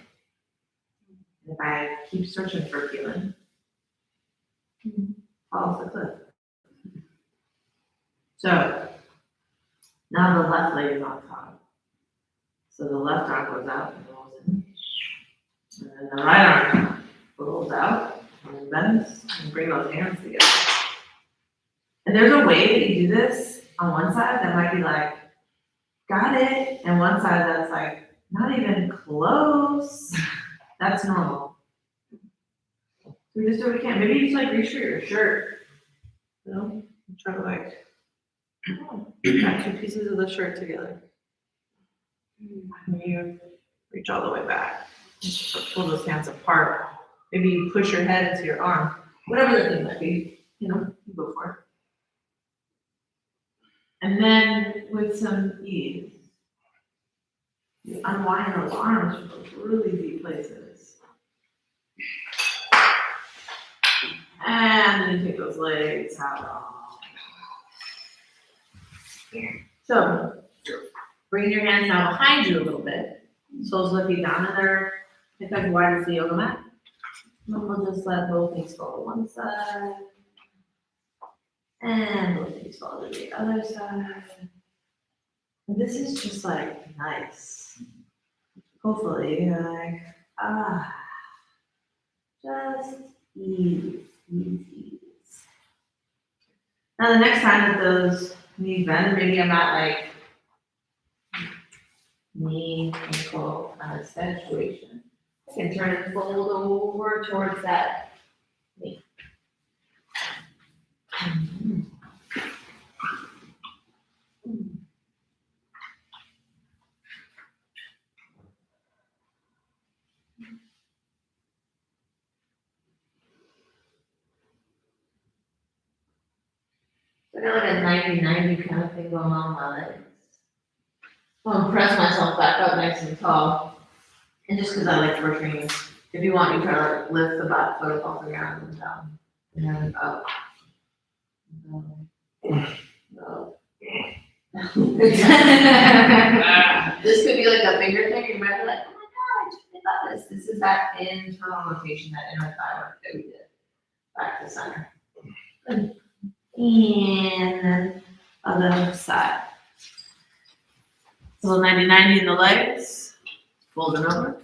If I keep searching for feeling, falls the cliff. So now the left leg is on top. So the left arm goes out and rolls in. And then the right arm rolls out and bends and bring those hands together. And there's a way that you do this on one side that might be like, got it. And one side that's like, not even close. That's normal. So we just do what we can. Maybe you just like reach for your shirt. You know? Try to like got two pieces of the shirt together. And you reach all the way back. Just pull those hands apart. Maybe you push your head into your arm. Whatever the thing might be, you know, you go for it. And then with some ease, you unwind those arms from those really deep places. And then you take those legs out. So, bring your hands now behind you a little bit. Soles lifting down in there, if as wide as the yoga mat. And we'll just let both knees fall to one side. And both knees fall to the other side. And this is just like nice. Hopefully, you're like, just ease, ease, ease. Now the next time that those knees bend, maybe I'm not like knee, ankle kind of situation. I can turn and fold over towards that knee. I got like a 90-90 kind of thing going on my legs. I'll press myself back up nice and tall. And just because I like working, if you want, you try to like lift the back foot off the ground and down. And then up. No. This could be like a finger thing. You might be like, oh my god, I just got this. This is that internal rotation, that inner thigh work that we did. Back to center. And then other side. So 90-90 in the legs, folding over.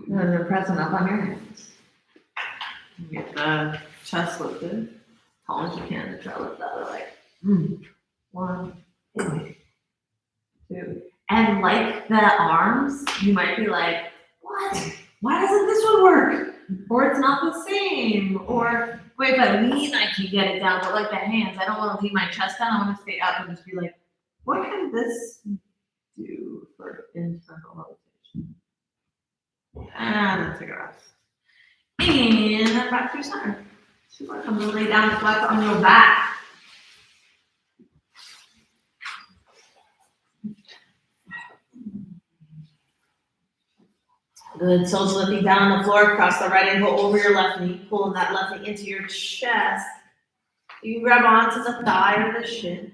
And then you're pressing up on your hands. Get the chest lifted, as tall as you can, and try to lift the other leg. 1, 2. And like the arms, you might be like, what? Why doesn't this one work? Or it's not the same. Or wait, if I lean, I can get it down. But like the hands, I don't want to lean my chest down. I want to stay up and just be like, what can this do for internal rotation? And then take a rest. And then back to your center. Super. I'm gonna lay down flat on your back. Good. Soles lifting down on the floor. Cross the right ankle over your left knee, pulling that left knee into your chest. You can grab onto the thigh or the shin.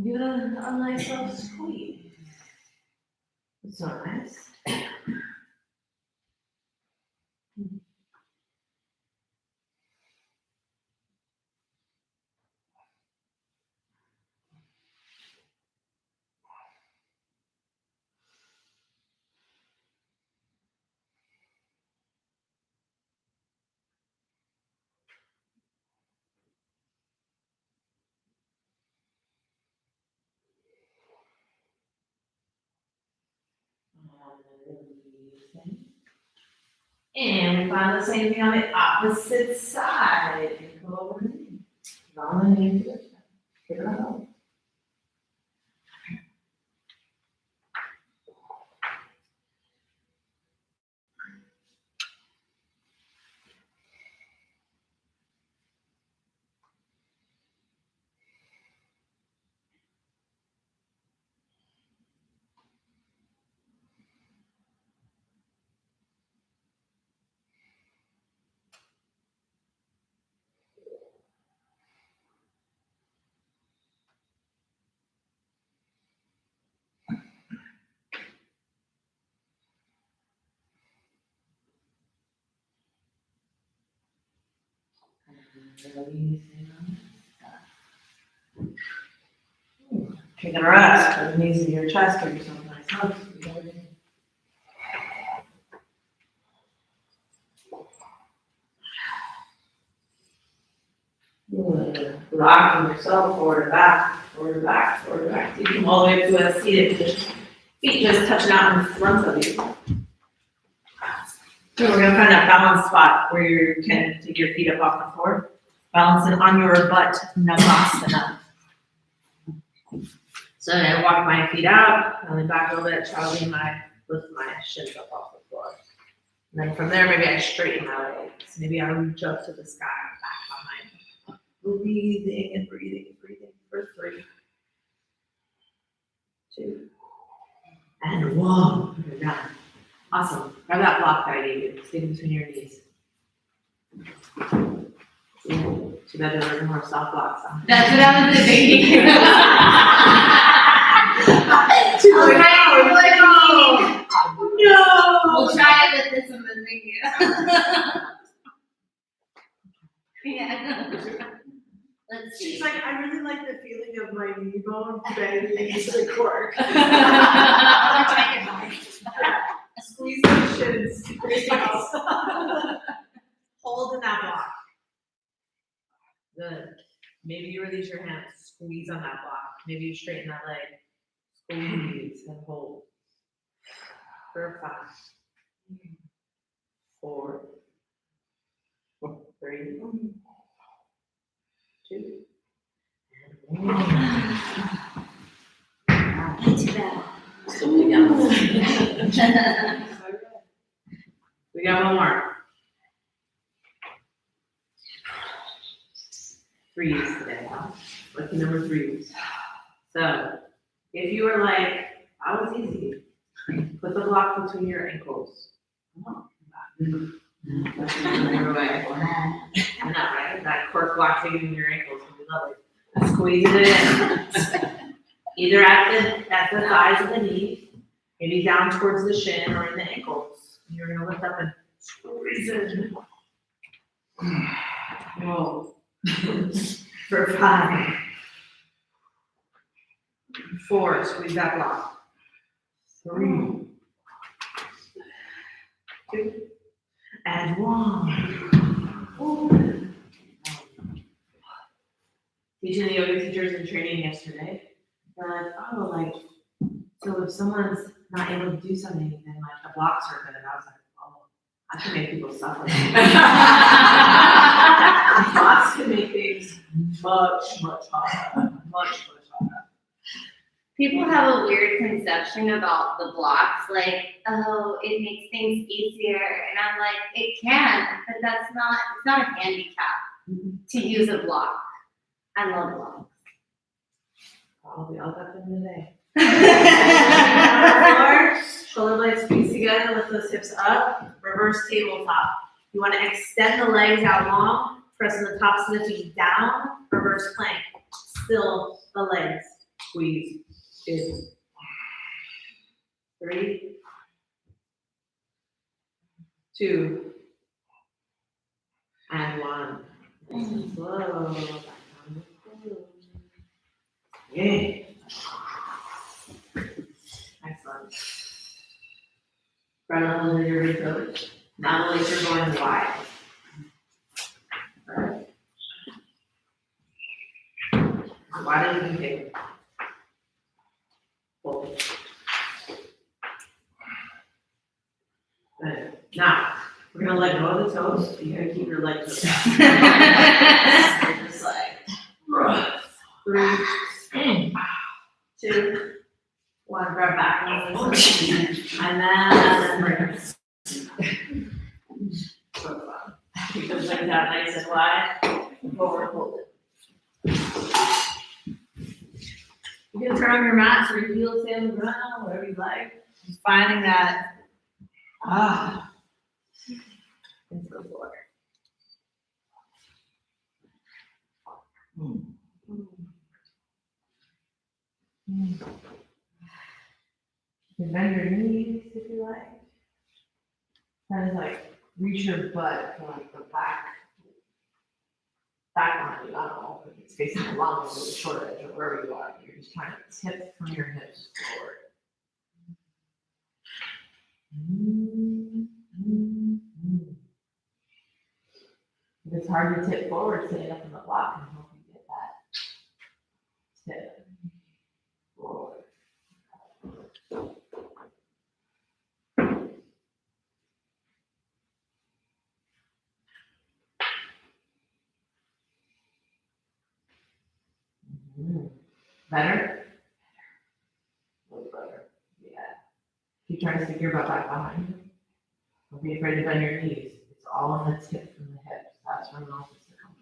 Give it a nice little squeeze. So nice. And we find the same thing on the opposite side. Go over the knee. On the knee to the chest. Give it a hold. Take a rest, put the knees in your chest, give yourself a nice hug. Good. Rocking yourself forward and back, forward and back, forward and back. You come all the way to a seated position. Feet just touching out in front of you. So we're gonna find that balance spot where you can take your feet up off the floor. Balance it on your butt, Navasana. So then I walk my feet out, and then back a little bit, lift my shins up off the floor. And then from there, maybe I straighten my legs. Maybe I reach up to the sky, back behind. Breathing and breathing and breathing for 3, 2, and 1. You're done. Awesome. Grab that block that I gave you. Stay between your knees. Too bad there were more soft blocks on. That's what I was thinking. No. We'll try it with this one, then thank you. Yeah. Let's see. She's like, I really like the feeling of my knee bone bending into the cork. Squeeze the shins. Hold in that block. Good. Maybe you release your hands, squeeze on that block. Maybe you straighten that leg, squeeze and hold. For 5, 4, 3, 2, and 1. Not too bad. We got one more. Threes today. Lucky number 3s. So, if you were like, that was easy. Put the block between your ankles. That's another way. I know, right? That cork block between your ankles would be lovely. Squeeze it in. Either at the thighs of the knee, maybe down towards the shin or in the ankles. You're gonna lift up and squeeze it. Whoa. For 5, 4, squeeze that block. 3, 2, and 1. Teaching the yoga teachers in training yesterday, they're like, oh, like, so if someone's not able to do something, then like the blocks are good. And I was like, oh, I can make people suffer. Blocks can make things much, much harder. Much, much harder. People have a weird conception about the blocks, like, oh, it makes things easier. And I'm like, it can, but it's not a handicap to use a block. I love blocks. Oh, we all got them today. Shoulder blades squeeze together, lift those hips up, reverse tabletop. You want to extend the legs out long, pressing the tops of the feet down, reverse plank. Still the legs, squeeze. 2, 3, 2, and 1. Nice and slow. Back down to the floor. Yeah. Excellent. Front elbows are your toes. Now the legs are going wide. All right. As wide as you can take it. Hold it. Good. Now, we're gonna let go of the toes, you gotta keep your legs up. Just like, 3, 2, 1, grab back. And then bring it. So fun. Keep those legs out nice and wide, forward, hold it. You can turn on your mat so your heels stay on the ground, whatever you like. Just finding that, into the floor. You can bend your knees if you like. Kind of like reach your butt to like the back behind you. I don't know if it's facing the long edge or the short edge or wherever you are. You're just trying to tip from your hips forward. If it's hard to tip forward, sitting up in the block can help you get that tip forward. Better? A little better. Yeah. Keep trying to stick your butt back behind you. Don't be afraid to bend your knees. It's all on the tip from the hips. That's where most of it comes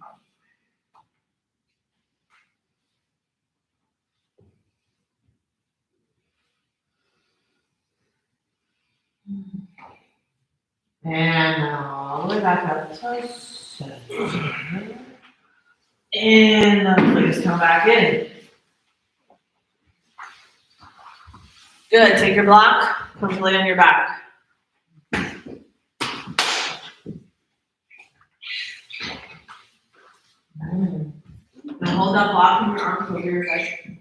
from. And all the way back up to center. And please come back in. Good. Take your block, completely on your back. Now hold that block in your arms over your head.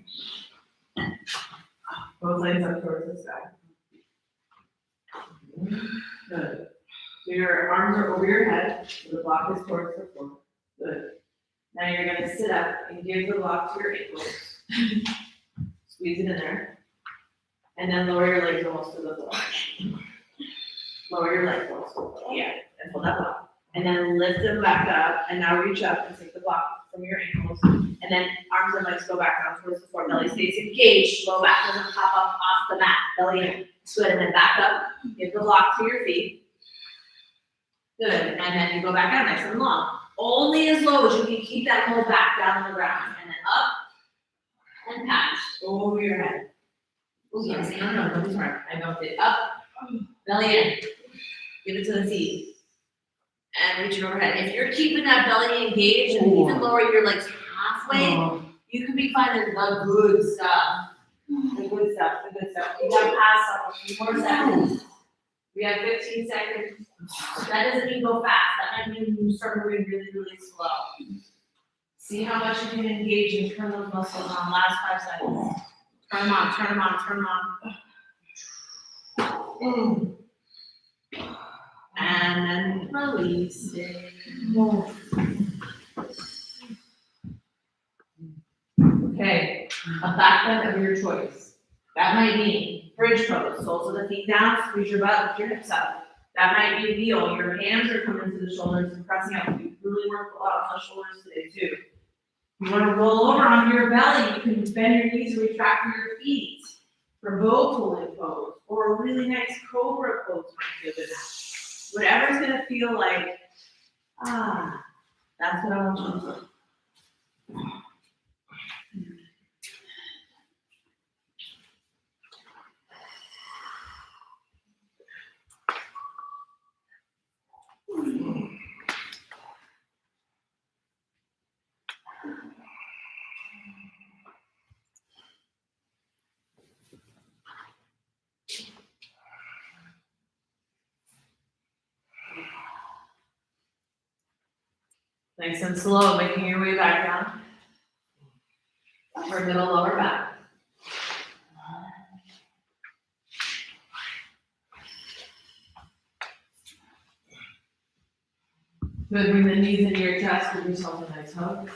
Both legs up towards the sky. Good. So your arms are over your head, so the block is towards the floor. Good. Now you're gonna sit up and give the block to your ankles. Squeeze it in there. And then lower your legs almost to the floor. Lower your legs almost to the floor. Yeah, and hold that block. And then lift them back up, and now reach up and take the block from your ankles. And then arms and legs go back down towards the floor. Belly stays engaged. Low back doesn't pop up off the mat. Belly in. Good. And then back up. Give the block to your feet. Good. And then you go back down nice and long. Only as low as you can keep that low back down on the ground. And then up and patch over your head. Oh, yes. No, don't be smart. I bumped it up. Belly in. Give it to the feet. And reach it overhead. If you're keeping that belly engaged and even lower your legs halfway, you can be finding the good stuff. The good stuff, the good stuff. You got past a few more seconds. We have 15 seconds. That doesn't mean go fast. That might mean you start moving really, really slow. See how much you can engage and turn those muscles on. Last 5 seconds. Turn them on, turn them on, turn them on. And then release it. Okay, a back bend of your choice. That might mean bridge pose, soles of the feet down, squeeze your butt, lift your hips up. That might be wheel, your hands are coming to the shoulders and pressing up. You really work a lot on the shoulders today too. You want to roll over onto your belly, you can bend your knees and retract for your feet. For bow pulling pose, or a really nice cobra pose might feel good. Whatever's gonna feel like, that's what I want you to do. Nice and slow, making your way back down. Upper, middle, lower back. Good, bring the knees into your chest, give yourself a nice hug.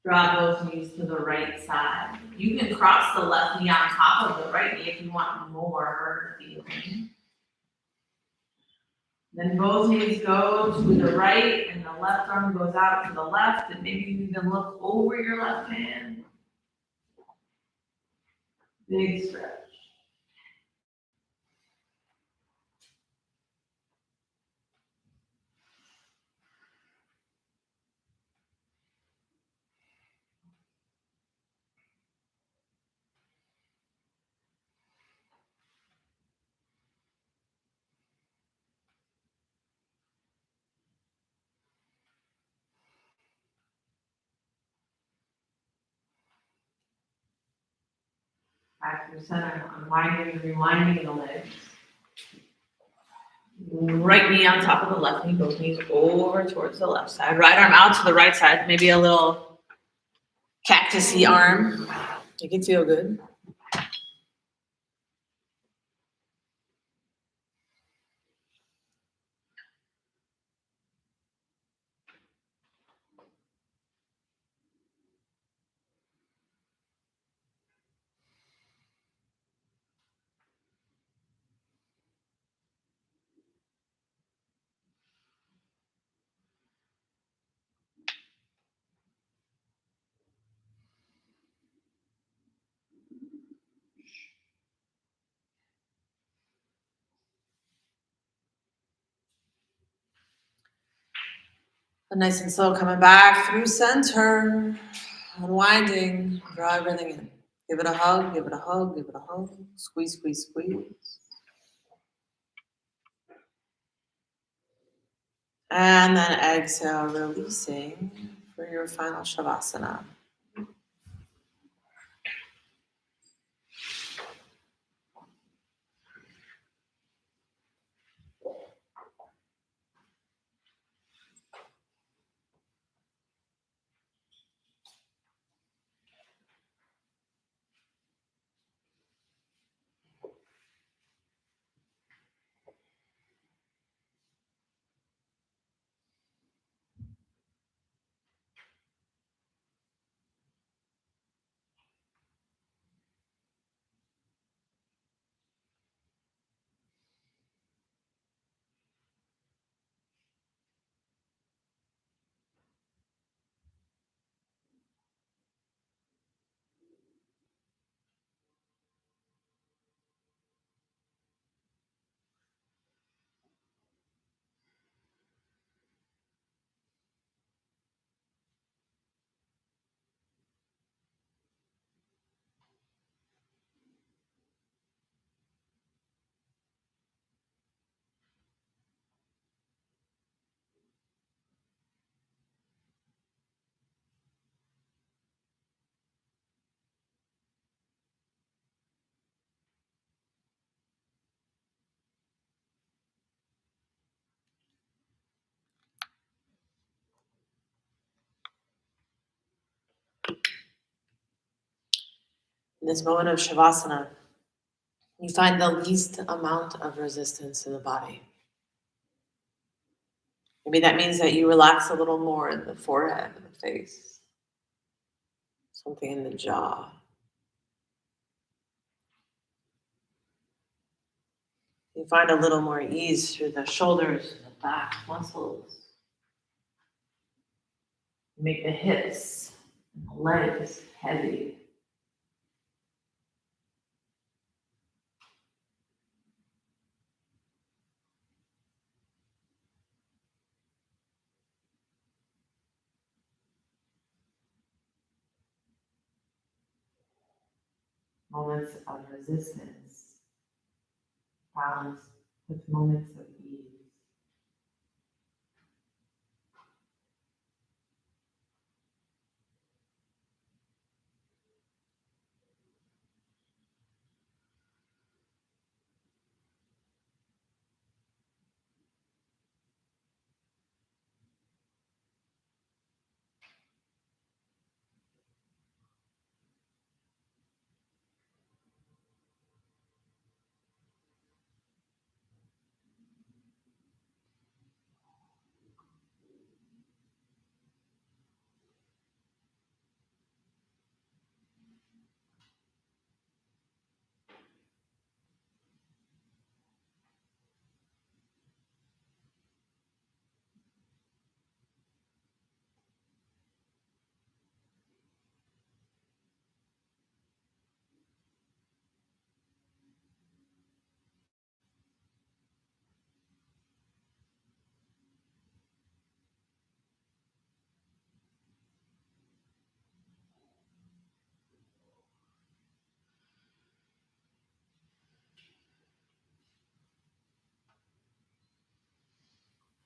Draw both knees to the right side. You can cross the left knee on top of the right knee if you want more feeling. Then both knees go to the right and the left arm goes out to the left, and maybe you even look over your left hand. Big stretch. Back to the center, unwinding and rewinding the legs. Right knee on top of the left knee, both knees over towards the left side. Right arm out to the right side, maybe a little cactusy arm. Make it feel good. And nice and slow, coming back through center, unwinding, draw everything in. Give it a hug, give it a hug, give it a hug. Squeeze, squeeze, squeeze. And then exhale, releasing for your final Shavasana. In this moment of Shavasana, you find the least amount of resistance in the body. Maybe that means that you relax a little more in the forehead and the face, something in the jaw. You find a little more ease through the shoulders and the back muscles. Make the hips and the legs heavy. Moments of resistance, balanced with moments of ease.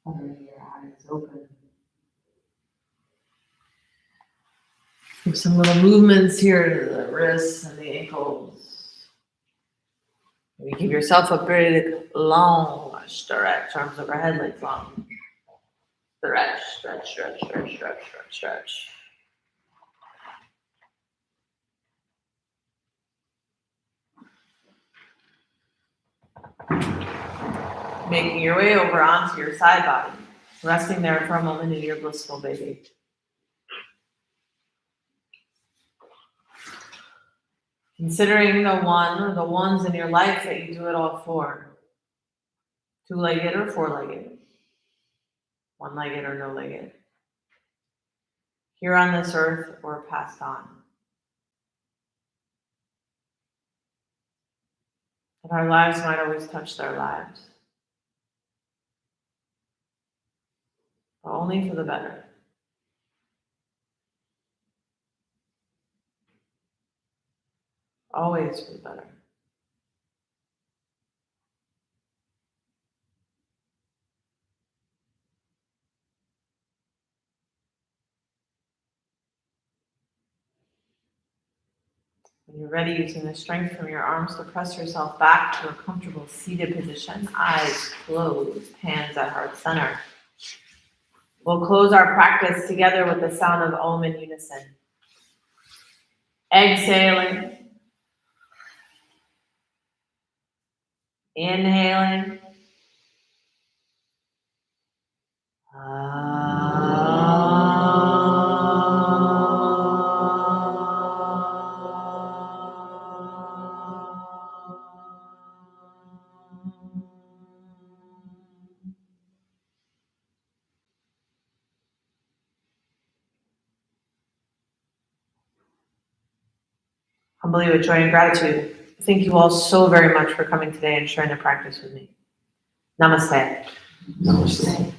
Fluttering your eyes open. Give some little movements here to the wrists and the ankles. Maybe give yourself a big long stretch, arms overhead, legs long. Stretch, stretch, stretch, stretch, stretch, stretch, stretch. Making your way over onto your side body, resting there for a moment in your blissful baby. Considering the one or the ones in your life that you do it all for. Two-legged or four-legged. One-legged or no-legged. Here on this earth or passed on. And our lives might always touch their lives. But only for the better. Always for the better. When you're ready, using the strength from your arms to press yourself back to a comfortable seated position, eyes closed, hands at heart center. We'll close our practice together with the sound of Om in unison. Exhaling. Inhaling. Humbly with joy and gratitude, thank you all so very much for coming today and sharing the practice with me. Namaste. Namaste.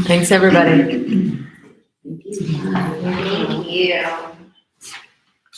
Thanks, everybody. Thank you.